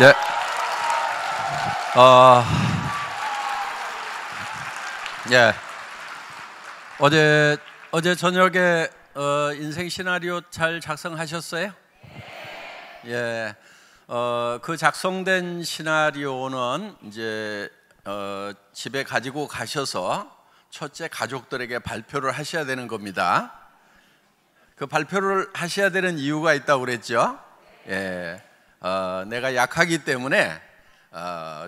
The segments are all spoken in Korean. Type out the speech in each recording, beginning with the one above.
예. 예. 어제 저녁에 인생 시나리오 잘 작성하셨어요? 예. 그 작성된 시나리오는 이제 집에 가지고 가셔서 첫째 가족들에게 발표를 하셔야 되는 겁니다. 그 발표를 하셔야 되는 이유가 있다고 그랬죠? 예. 내가 약하기 때문에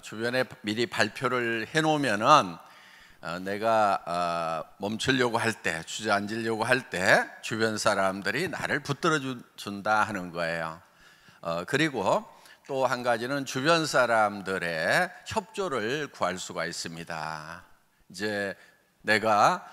주변에 미리 발표를 해놓으면은 내가 멈추려고 할 때, 주저앉으려고 할 때 주변 사람들이 나를 붙들어 준다 하는 거예요. 그리고 또 한 가지는 주변 사람들의 협조를 구할 수가 있습니다. 이제 내가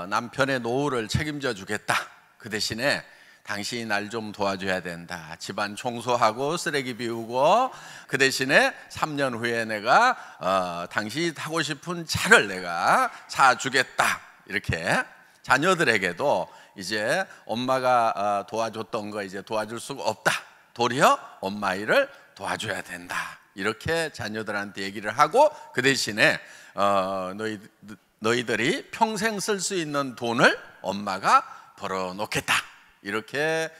남편의 노후를 책임져 주겠다. 그 대신에 당신이 날 좀 도와줘야 된다. 집안 청소하고 쓰레기 비우고, 그 대신에 3년 후에 내가 당신이 타고 싶은 차를 내가 사주겠다. 이렇게 자녀들에게도 이제 엄마가 도와줬던 거 이제 도와줄 수가 없다. 도리어 엄마 일을 도와줘야 된다. 이렇게 자녀들한테 얘기를 하고, 그 대신에 너희들이 평생 쓸 수 있는 돈을 엄마가 벌어놓겠다. 이렇게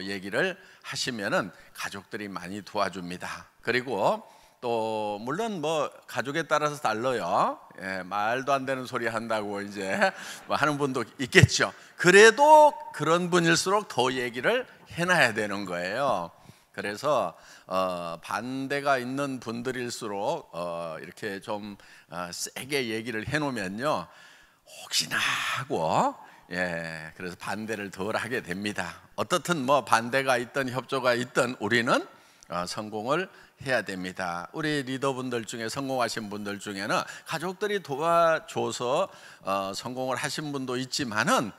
얘기를 하시면은 가족들이 많이 도와줍니다. 그리고 또 물론 뭐 가족에 따라서 달라요. 예, 말도 안 되는 소리 한다고 이제 뭐 하는 분도 있겠죠. 그래도 그런 분일수록 더 얘기를 해놔야 되는 거예요. 그래서 반대가 있는 분들일수록 이렇게 좀 세게 얘기를 해놓으면요, 혹시나 하고, 예, 그래서 반대를 덜 하게 됩니다. 어떻든 뭐 반대가 있든 협조가 있든 우리는 성공을 해야 됩니다. 우리 리더분들 중에 성공하신 분들 중에는 가족들이 도와줘서 성공을 하신 분도 있지만은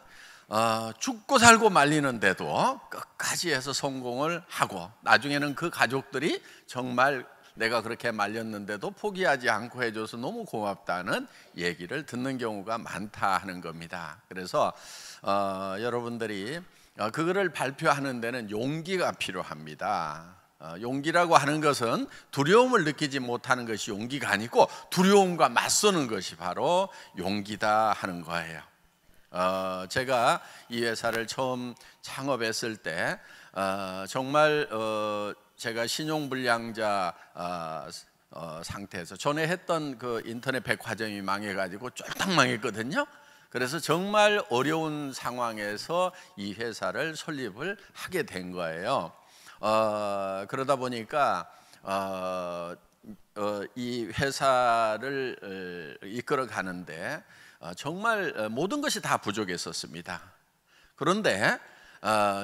죽고 살고 말리는데도 끝까지 해서 성공을 하고, 나중에는 그 가족들이 정말 내가 그렇게 말렸는데도 포기하지 않고 해줘서 너무 고맙다는 얘기를 듣는 경우가 많다 하는 겁니다. 그래서 여러분들이 그거를 발표하는 데는 용기가 필요합니다. 용기라고 하는 것은 두려움을 느끼지 못하는 것이 용기가 아니고 두려움과 맞서는 것이 바로 용기다 하는 거예요. 제가 이 회사를 처음 창업했을 때 정말 제가 신용불량자 상태에서 전에 했던 그 인터넷 백화점이 망해가지고 쫄딱 망했거든요. 그래서 정말 어려운 상황에서 이 회사를 설립을 하게 된 거예요. 그러다 보니까 이 회사를 이끌어 가는데 정말 모든 것이 다 부족했었습니다. 그런데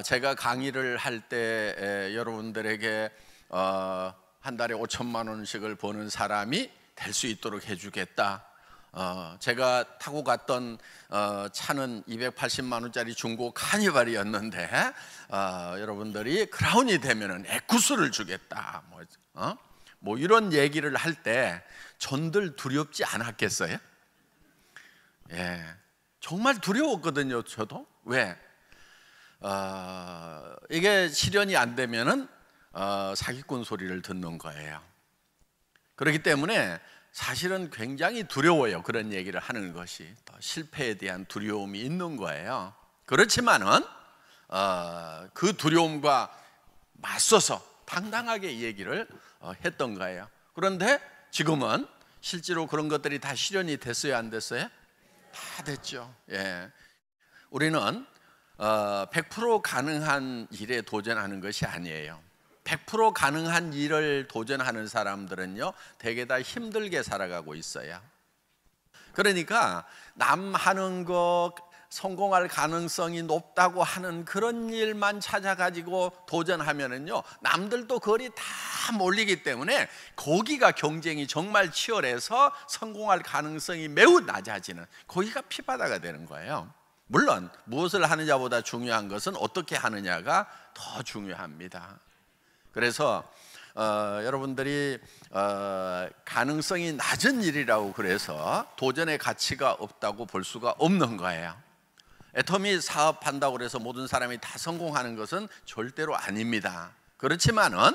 제가 강의를 할 때 여러분들에게 한 달에 5천만 원씩을 버는 사람이 될 수 있도록 해주겠다. 제가 타고 갔던 차는 280만 원짜리 중고 카니발이었는데 여러분들이 크라운이 되면은 에쿠스를 주겠다. 뭐 이런 얘기를 할 때 전들 두렵지 않았겠어요? 예, 정말 두려웠거든요. 저도. 왜? 이게 실현이 안 되면은 사기꾼 소리를 듣는 거예요. 그렇기 때문에 사실은 굉장히 두려워요. 그런 얘기를 하는 것이. 또 실패에 대한 두려움이 있는 거예요. 그렇지만은 그 두려움과 맞서서 당당하게 얘기를 했던 거예요. 그런데 지금은 실제로 그런 것들이 다 실현이 됐어요, 안 됐어요? 다 됐죠. 예. 우리는 100% 가능한 일에 도전하는 것이 아니에요. 100% 가능한 일을 도전하는 사람들은요, 대개 다 힘들게 살아가고 있어요. 그러니까 남 하는 거 성공할 가능성이 높다고 하는 그런 일만 찾아가지고 도전하면은요, 남들도 거리 다 몰리기 때문에 거기가 경쟁이 정말 치열해서 성공할 가능성이 매우 낮아지는, 거기가 피바다가 되는 거예요. 물론 무엇을 하느냐보다 중요한 것은 어떻게 하느냐가 더 중요합니다. 그래서 여러분들이 가능성이 낮은 일이라고 그래서 도전의 가치가 없다고 볼 수가 없는 거예요. 애터미 사업한다고 해서 모든 사람이 다 성공하는 것은 절대로 아닙니다. 그렇지만은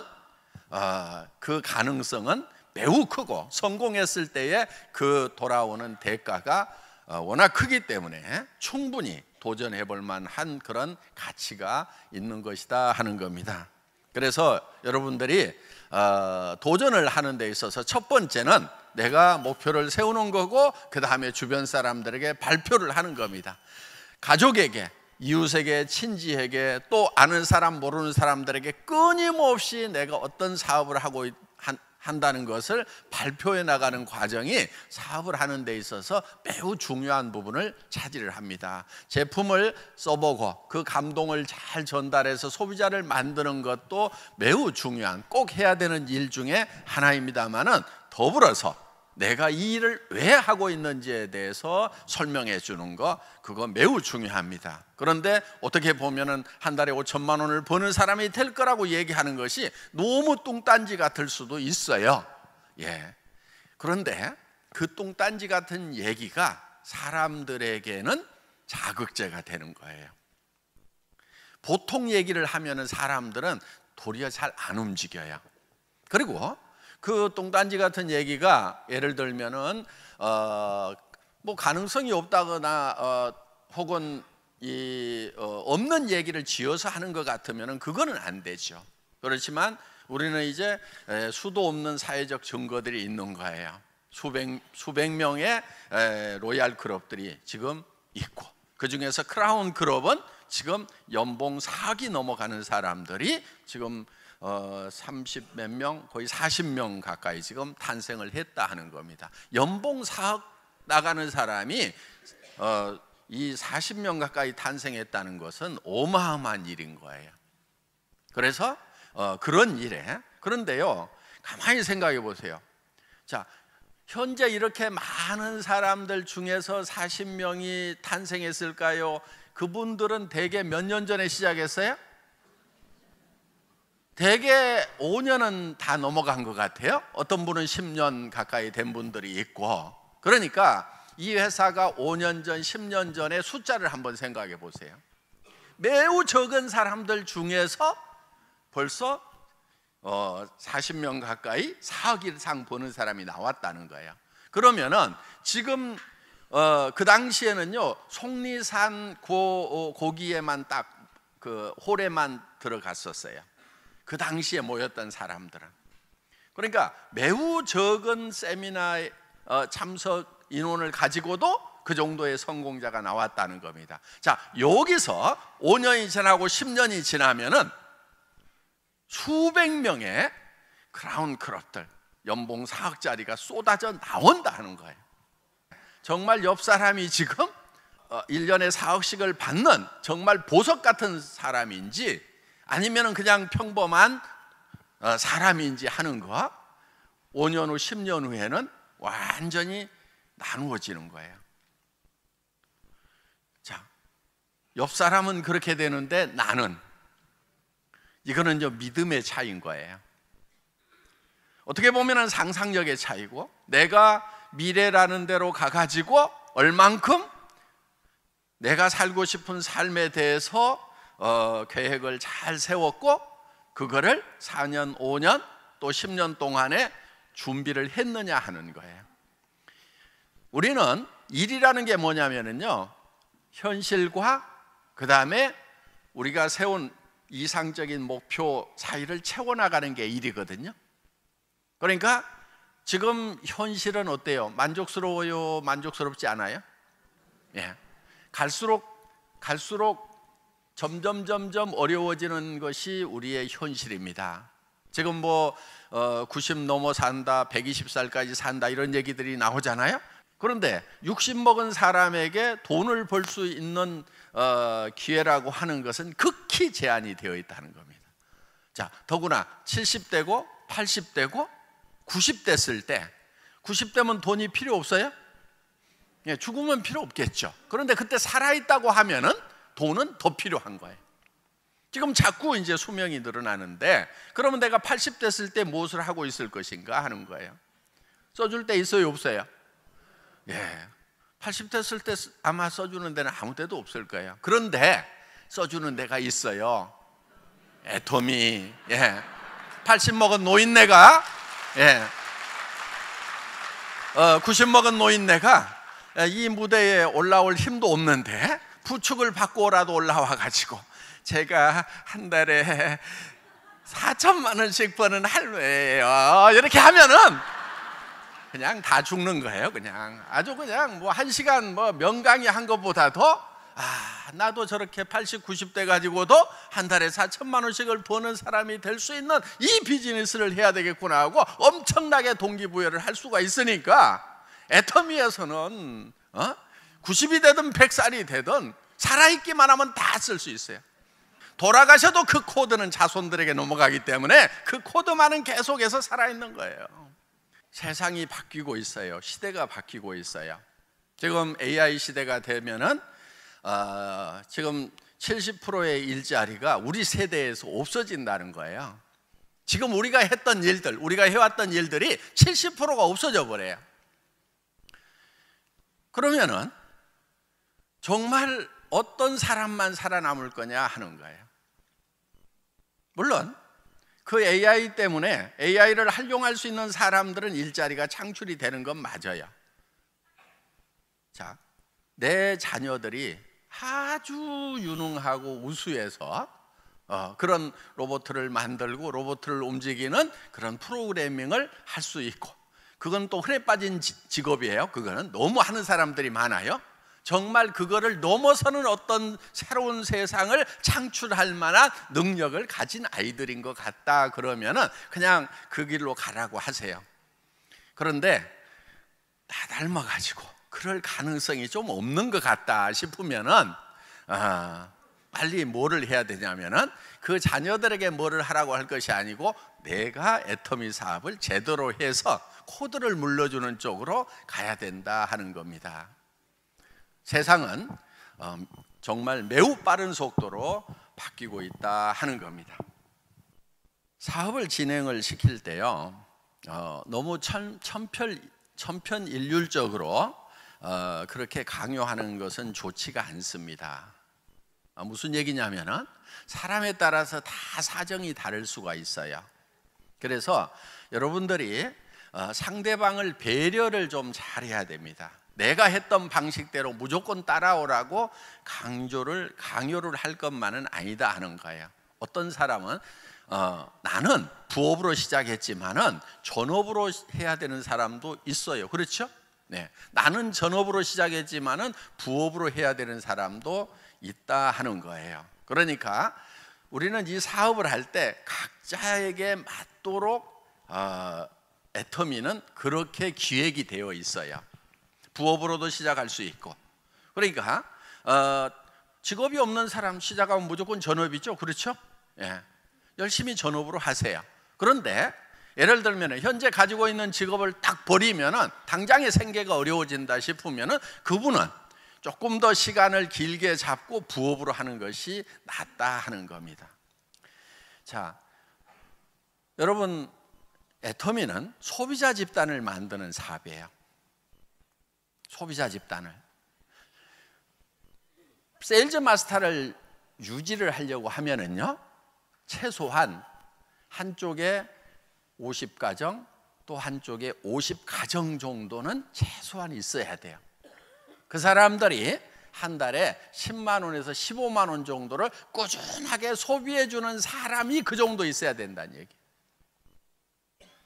그 가능성은 매우 크고 성공했을 때에 그 돌아오는 대가가 워낙 크기 때문에 충분히 도전해 볼 만한 그런 가치가 있는 것이다 하는 겁니다. 그래서 여러분들이 도전을 하는 데 있어서 첫 번째는 내가 목표를 세우는 거고, 그 다음에 주변 사람들에게 발표를 하는 겁니다. 가족에게, 이웃에게, 친지에게, 또 아는 사람 모르는 사람들에게 끊임없이 내가 어떤 사업을 하고 한다는 것을 발표해 나가는 과정이 사업을 하는 데 있어서 매우 중요한 부분을 차지를 합니다. 제품을 써보고 그 감동을 잘 전달해서 소비자를 만드는 것도 매우 중요한, 꼭 해야 되는 일 중에 하나입니다만은, 더불어서 내가 이 일을 왜 하고 있는지에 대해서 설명해 주는 거, 그거 매우 중요합니다. 그런데 어떻게 보면은 한 달에 5천만 원을 버는 사람이 될 거라고 얘기하는 것이 너무 뚱딴지 같을 수도 있어요. 그런데 그 뚱딴지 같은 얘기가 사람들에게는 자극제가 되는 거예요. 보통 얘기를 하면은 사람들은 도리어 잘 안 움직여요. 그리고 그 뚱딴지 같은 얘기가 예를 들면은 뭐 가능성이 없다거나 혹은 없는 얘기를 지어서 하는 것 같으면은 그거는 안 되죠. 그렇지만 우리는 이제 수도 없는 사회적 증거들이 있는 거예요. 수백 명의 로얄 클럽들이 지금 있고, 그 중에서 크라운 클럽은 지금 연봉 4억이 넘어가는 사람들이 지금 30 몇 명, 거의 40명 가까이 지금 탄생을 했다 하는 겁니다. 연봉 4억 나가는 사람이 이 40명 가까이 탄생했다는 것은 어마어마한 일인 거예요. 그래서 그런 일에, 그런데요, 가만히 생각해 보세요. 자, 현재 이렇게 많은 사람들 중에서 40명이 탄생했을까요? 그분들은 대개 몇 년 전에 시작했어요? 대개 5년은 다 넘어간 것 같아요. 어떤 분은 10년 가까이 된 분들이 있고. 그러니까 이 회사가 5년 전, 10년 전의 숫자를 한번 생각해 보세요. 매우 적은 사람들 중에서 벌써 40명 가까이 4억 이상 버는 사람이 나왔다는 거예요. 그러면은 지금 그 당시에는요, 속리산 고기에만 딱 그 홀에만 들어갔었어요. 그 당시에 모였던 사람들은. 그러니까 매우 적은 세미나에 참석 인원을 가지고도 그 정도의 성공자가 나왔다는 겁니다. 자, 여기서 5년이 지나고 10년이 지나면은 수백 명의 크라운 클럽들, 연봉 4억짜리가 쏟아져 나온다는 거예요. 정말 옆 사람이 지금 1년에 4억씩을 받는 정말 보석 같은 사람인지 아니면 그냥 평범한 사람인지 하는 거, 5년 후 10년 후에는 완전히 나누어지는 거예요. 자, 옆 사람은 그렇게 되는데 나는, 이거는 믿음의 차이인 거예요. 어떻게 보면 상상력의 차이고, 내가 미래라는 대로 가가지고 얼만큼 내가 살고 싶은 삶에 대해서 계획을 잘 세웠고, 그거를 4년, 5년, 또 10년 동안에 준비를 했느냐 하는 거예요. 우리는 일이라는 게 뭐냐면요, 현실과 그 다음에 우리가 세운 이상적인 목표 사이를 채워나가는 게 일이거든요. 그러니까 지금 현실은 어때요? 만족스러워요? 만족스럽지 않아요? 갈수록 점점 어려워지는 것이 우리의 현실입니다. 지금 뭐 90 넘어 산다, 120살까지 산다, 이런 얘기들이 나오잖아요. 그런데 60 먹은 사람에게 돈을 벌 수 있는 기회라고 하는 것은 극히 제한이 되어 있다는 겁니다. 자, 더구나 70대고 80대고 90대였을 때, 90대면 돈이 필요 없어요? 죽으면 필요 없겠죠. 그런데 그때 살아있다고 하면은 돈은 더 필요한 거예요. 지금 자꾸 이제 수명이 늘어나는데, 그러면 내가 80 됐을 때 무엇을 하고 있을 것인가 하는 거예요. 써줄 때 있어요, 없어요? 80 됐을 때 아마 써주는 데는 아무 데도 없을 거예요. 그런데 써주는 데가 있어요. 애터미. 80 먹은 노인네가 90 먹은 노인네가 이 무대에 올라올 힘도 없는데 부축을 받고라도 올라와 가지고 제가 한 달에 4천만 원씩 버는 할매예요 이렇게 하면은 그냥 다 죽는 거예요. 그냥 아주 그냥 뭐 1시간 뭐 명강의 한 것보다도 나도 저렇게 80, 90대 가지고도 한 달에 4천만 원씩을 버는 사람이 될 수 있는 이 비즈니스를 해야 되겠구나 하고 엄청나게 동기부여를 할 수가 있으니까 애터미에서는 90이 되든 100살이 되든 살아있기만 하면 다 쓸 수 있어요. 돌아가셔도 그 코드는 자손들에게 넘어가기 때문에 그 코드만은 계속해서 살아있는 거예요. 세상이 바뀌고 있어요. 시대가 바뀌고 있어요. 지금 AI 시대가 되면은 지금 70%의 일자리가 우리 세대에서 없어진다는 거예요. 지금 우리가 했던 일들, 우리가 해왔던 일들이 70%가 없어져 버려요. 그러면은 정말 어떤 사람만 살아남을 거냐 하는 거예요. 물론 그 AI 때문에 AI를 활용할 수 있는 사람들은 일자리가 창출이 되는 건 맞아요. 자, 내 자녀들이 아주 유능하고 우수해서 그런 로봇을 만들고 로봇을 움직이는 그런 프로그래밍을 할 수 있고, 그건 또 흔해 빠진 직업이에요. 그거는 너무 하는 사람들이 많아요. 정말 그거를 넘어서는 어떤 새로운 세상을 창출할 만한 능력을 가진 아이들인 것 같다 그러면은 그냥 그 길로 가라고 하세요. 그런데 다 닮아가지고 그럴 가능성이 좀 없는 것 같다 싶으면은 빨리 뭐를 해야 되냐면은 그 자녀들에게 뭐를 하라고 할 것이 아니고 내가 애터미 사업을 제대로 해서 코드를 물려주는 쪽으로 가야 된다 하는 겁니다. 세상은 정말 매우 빠른 속도로 바뀌고 있다 하는 겁니다. 사업을 진행을 시킬 때요, 너무 천편일률적으로 그렇게 강요하는 것은 좋지가 않습니다. 무슨 얘기냐면은 사람에 따라서 다 사정이 다를 수가 있어요. 그래서 여러분들이 상대방을 배려를 좀 잘해야 됩니다. 내가 했던 방식대로 무조건 따라오라고 강요를 할 것만은 아니다 하는 거예요. 어떤 사람은 나는 부업으로 시작했지만은 전업으로 해야 되는 사람도 있어요. 그렇죠? 네, 나는 전업으로 시작했지만은 부업으로 해야 되는 사람도 있다 하는 거예요. 그러니까 우리는 이 사업을 할 때 각자에게 맞도록 애터미는 그렇게 기획이 되어 있어요. 부업으로도 시작할 수 있고. 그러니까 직업이 없는 사람 시작하면 무조건 전업이죠. 그렇죠? 예. 열심히 전업으로 하세요. 그런데 예를 들면 현재 가지고 있는 직업을 딱 버리면은 당장의 생계가 어려워진다 싶으면은 그분은 조금 더 시간을 길게 잡고 부업으로 하는 것이 낫다 하는 겁니다. 자, 여러분, 애터미는 소비자 집단을 만드는 사업이에요. 소비자 집단을. 세일즈 마스터를 유지를 하려고 하면은요, 최소한 한쪽에 50가정 또 한쪽에 50가정 정도는 최소한 있어야 돼요. 그 사람들이 한 달에 10만 원에서 15만 원 정도를 꾸준하게 소비해 주는 사람이 그 정도 있어야 된다는 얘기.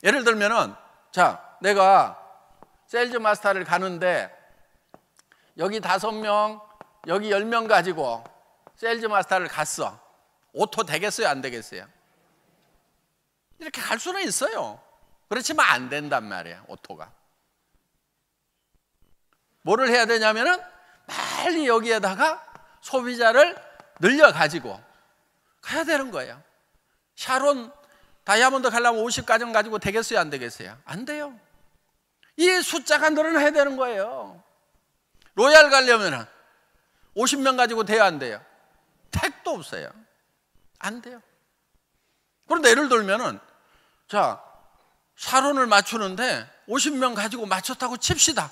예를 들면은, 자, 내가 세일즈 마스터를 가는데 여기 5명, 여기 10명 가지고 세일즈 마스터를 갔어. 오토 되겠어요, 안 되겠어요? 이렇게 갈 수는 있어요. 그렇지만 안 된단 말이에요, 오토가. 뭐를 해야 되냐면은 빨리 여기에다가 소비자를 늘려가지고 가야 되는 거예요. 샤론 다이아몬드 가려면 50가정 가지고 되겠어요, 안 되겠어요? 안 돼요. 이 숫자가 늘어나야 되는 거예요. 로얄 가려면 50명 가지고 돼야 안 돼요? 택도 없어요. 안 돼요. 그런데 예를 들면은, 자, 샤론을 맞추는데 50명 가지고 맞췄다고 칩시다.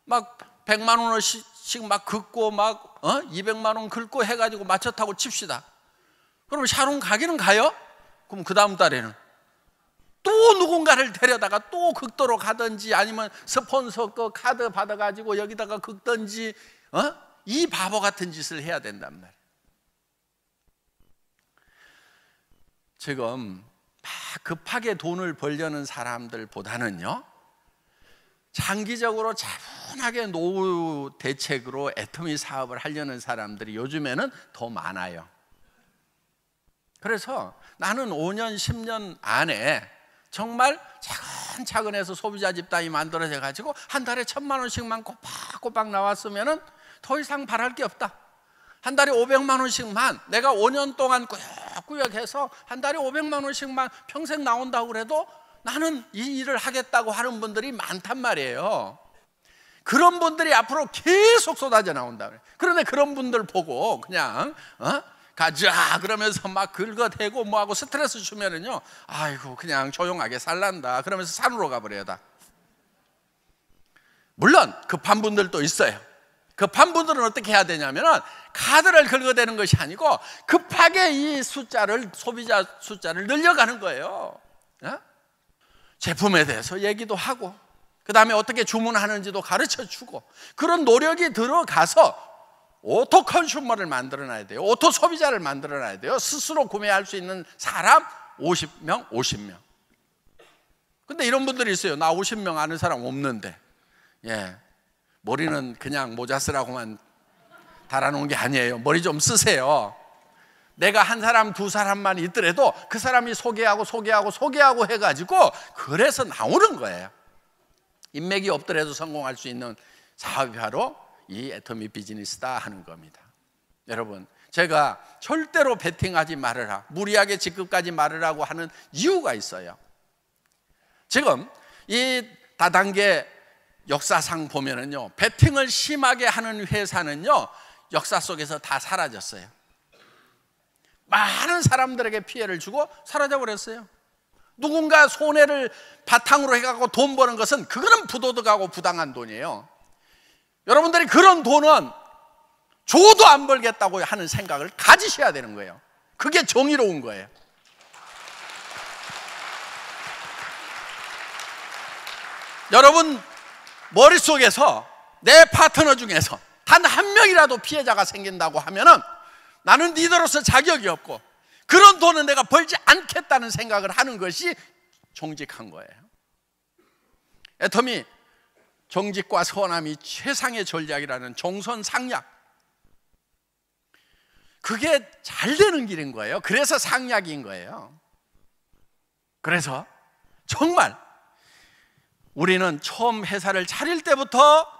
막 100만 원씩 막 긋고 막 200만 원 긁고 해가지고 맞췄다고 칩시다. 그럼 샤론 가기는 가요? 그럼 그 다음 달에는 또 누군가를 데려다가 또 극도로 가든지 아니면 스폰서 거 카드 받아가지고 여기다가 긁든지 이 바보 같은 짓을 해야 된단 말이에요. 지금 막 급하게 돈을 벌려는 사람들보다는요, 장기적으로 차분하게 노후 대책으로 애터미 사업을 하려는 사람들이 요즘에는 더 많아요. 그래서 나는 5년, 10년 안에 정말 차근차근 해서 소비자 집단이 만들어져 가지고 한 달에 1,000만 원씩만 꼬박꼬박 나왔으면 더 이상 바랄 게 없다. 한 달에 500만 원씩만 내가 5년 동안 꾸역꾸역 해서 한 달에 500만 원씩만 평생 나온다고 그래도 나는 이 일을 하겠다고 하는 분들이 많단 말이에요. 그런 분들이 앞으로 계속 쏟아져 나온다 그래요. 그런데 그런 분들 보고 그냥 가자 그러면서 막 긁어대고 뭐하고 스트레스 주면은요, 아이고 그냥 조용하게 살란다 그러면서 산으로 가버려다. 물론 급한 분들도 있어요. 급한 분들은 어떻게 해야 되냐면은 카드를 긁어대는 것이 아니고 급하게 이 숫자를, 소비자 숫자를 늘려가는 거예요. 제품에 대해서 얘기도 하고 그 다음에 어떻게 주문하는지도 가르쳐 주고, 그런 노력이 들어가서 오토 컨슈머를 만들어놔야 돼요. 오토 소비자를 만들어놔야 돼요. 스스로 구매할 수 있는 사람 50명. 근데 이런 분들이 있어요. 나 50명 아는 사람 없는데, 머리는 그냥 모자 쓰라고만 달아놓은 게 아니에요. 머리 좀 쓰세요. 내가 한 사람, 두 사람만 있더라도 그 사람이 소개하고 해가지고 그래서 나오는 거예요. 인맥이 없더라도 성공할 수 있는 사업이 바로 이 애터미 비즈니스다 하는 겁니다. 여러분, 제가 절대로 베팅하지 말으라, 무리하게 직급까지 말으라고 하는 이유가 있어요. 지금 이 다단계 역사상 보면은요, 베팅을 심하게 하는 회사는요 역사 속에서 다 사라졌어요. 많은 사람들에게 피해를 주고 사라져 버렸어요. 누군가 손해를 바탕으로 해갖고 돈 버는 것은 그거는 부도덕하고 부당한 돈이에요. 여러분들이 그런 돈은 줘도 안 벌겠다고 하는 생각을 가지셔야 되는 거예요. 그게 정의로운 거예요. 여러분 머릿속에서 내 파트너 중에서 단 한 명이라도 피해자가 생긴다고 하면은 나는 리더로서 자격이 없고 그런 돈은 내가 벌지 않겠다는 생각을 하는 것이 정직한 거예요. 애터미 정직과 선함이 최상의 전략이라는 정선상략, 그게 잘 되는 길인 거예요. 그래서 상략인 거예요. 그래서 정말 우리는 처음 회사를 차릴 때부터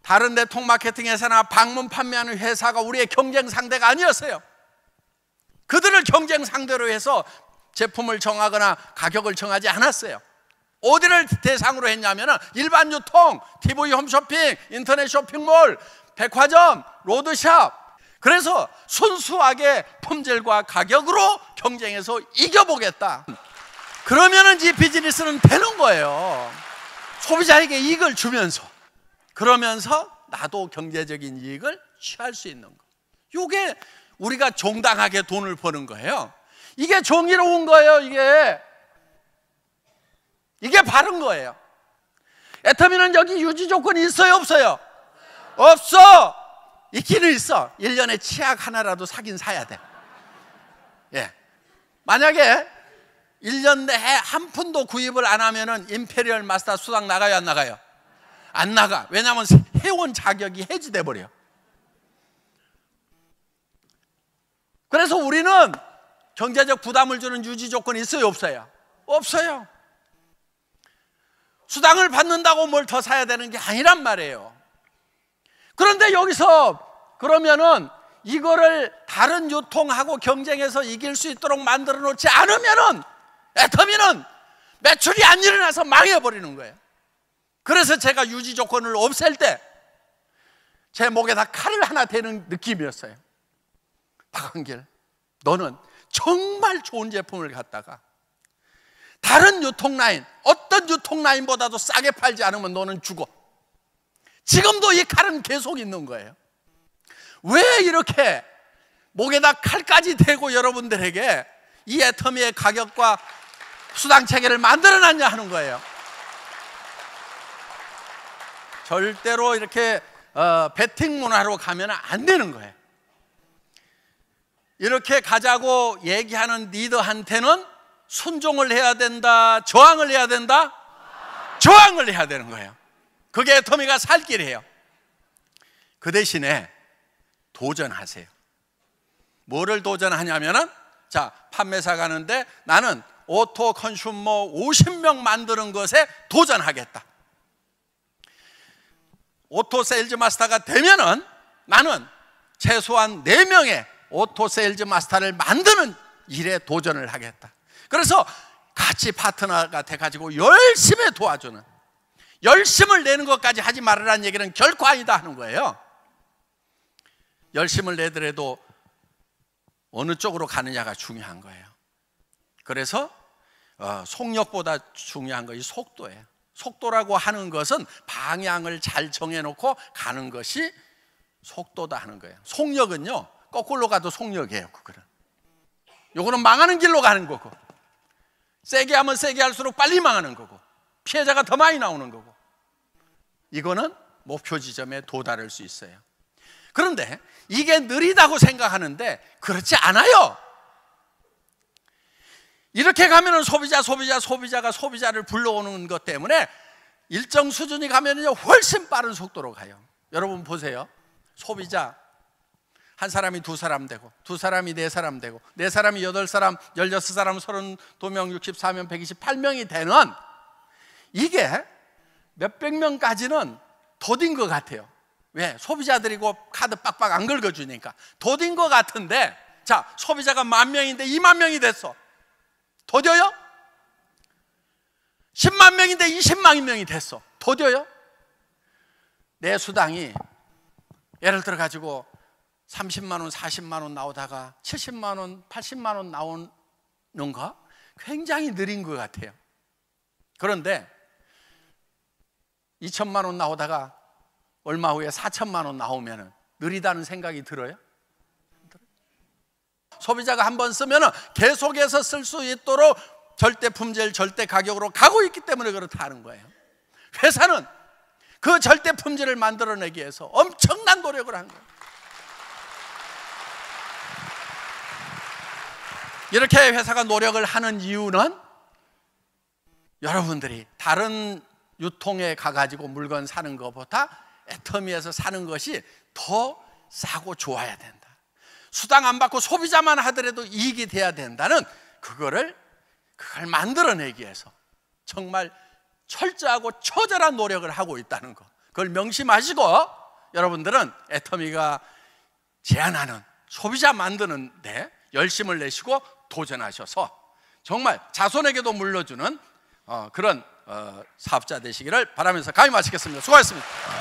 다른 네트워크 마케팅 회사나 방문 판매하는 회사가 우리의 경쟁 상대가 아니었어요. 그들을 경쟁 상대로 해서 제품을 정하거나 가격을 정하지 않았어요. 어디를 대상으로 했냐면 일반 유통, TV 홈쇼핑, 인터넷 쇼핑몰, 백화점, 로드샵. 그래서 순수하게 품질과 가격으로 경쟁해서 이겨보겠다. 그러면은 이 비즈니스는 되는 거예요. 소비자에게 이익을 주면서, 그러면서 나도 경제적인 이익을 취할 수 있는 거. 이게 우리가 정당하게 돈을 버는 거예요. 이게 정의로운 거예요. 이게 바른 거예요. 애터미는 여기 유지 조건이 있어요, 없어요? 없어. 있기는 있어. 1년에 치약 하나라도 사긴 사야 돼. 만약에 1년 내에 한 푼도 구입을 안 하면은 임페리얼 마스터 수당 나가요, 안 나가요? 안 나가. 왜냐하면 회원 자격이 해지돼 버려. 그래서 우리는 경제적 부담을 주는 유지 조건이 있어요, 없어요? 없어요. 수당을 받는다고 뭘 더 사야 되는 게 아니란 말이에요. 그런데 여기서 그러면은 이거를 다른 유통하고 경쟁해서 이길 수 있도록 만들어 놓지 않으면은 애터미는 매출이 안 일어나서 망해버리는 거예요. 그래서 제가 유지 조건을 없앨 때 제 목에다 칼을 하나 대는 느낌이었어요. 박한길, 너는 정말 좋은 제품을 갖다가 다른 유통라인, 어떤 유통라인보다도 싸게 팔지 않으면 너는 죽어. 지금도 이 칼은 계속 있는 거예요. 왜 이렇게 목에다 칼까지 대고 여러분들에게 이 애터미의 가격과 수당 체계를 만들어놨냐 하는 거예요. 절대로 이렇게 베팅 문화로 가면 안 되는 거예요. 이렇게 가자고 얘기하는 리더한테는 순종을 해야 된다, 저항을 해야 된다? 저항을 해야 되는 거예요. 그게 애터미가 살 길이에요. 그 대신에 도전하세요. 뭐를 도전하냐면은, 자, 판매사 가는데 나는 오토 컨슈머 50명 만드는 것에 도전하겠다. 오토 세일즈 마스터가 되면은 나는 최소한 4명의 오토 세일즈 마스터를 만드는 일에 도전을 하겠다. 그래서 같이 파트너가 돼가지고 열심히 도와주는, 열심을 내는 것까지 하지 말으라는 얘기는 결코 아니다 하는 거예요. 열심을 내더라도 어느 쪽으로 가느냐가 중요한 거예요. 그래서 속력보다 중요한 것이 속도예요. 속도라고 하는 것은 방향을 잘 정해놓고 가는 것이 속도다 하는 거예요. 속력은요, 거꾸로 가도 속력이에요. 요거는 망하는 길로 가는 거고, 세게 하면 세게 할수록 빨리 망하는 거고, 피해자가 더 많이 나오는 거고, 이거는 목표 지점에 도달할 수 있어요. 그런데 이게 느리다고 생각하는데 그렇지 않아요. 이렇게 가면은 소비자가 소비자를 불러오는 것 때문에 일정 수준이 가면은요 훨씬 빠른 속도로 가요. 여러분 보세요. 소비자 한 사람이 2사람 되고, 2사람이 4사람 되고, 4사람이 8사람, 16사람, 32명, 64명, 128명이 되는, 이게 몇백 명까지는 더딘 것 같아요. 왜? 소비자들이고 카드 빡빡 안 긁어주니까 더딘 것 같은데, 자, 소비자가 10,000명인데 20,000명이 됐어. 더뎌요? 10만 명인데 20만 명이 됐어. 더뎌요? 내 수당이 예를 들어 가지고 30만 원, 40만 원 나오다가 70만 원, 80만 원 나오는 거 굉장히 느린 것 같아요. 그런데 2천만 원 나오다가 얼마 후에 4천만 원 나오면 느리다는 생각이 들어요? 소비자가 한번 쓰면 계속해서 쓸 수 있도록 절대 품질, 절대 가격으로 가고 있기 때문에 그렇다는 거예요. 회사는 그 절대 품질을 만들어내기 위해서 엄청난 노력을 한 거예요. 이렇게 회사가 노력을 하는 이유는 여러분들이 다른 유통에 가가지고 물건 사는 것보다 애터미에서 사는 것이 더 싸고 좋아야 된다. 수당 안 받고 소비자만 하더라도 이익이 돼야 된다는 그걸 만들어내기 위해서 정말 철저하고 처절한 노력을 하고 있다는 거, 그걸 명심하시고 여러분들은 애터미가 제안하는 소비자 만드는 데 열심을 내시고 도전하셔서 정말 자손에게도 물려주는 그런 사업자 되시기를 바라면서 강의 마치겠습니다. 수고하셨습니다.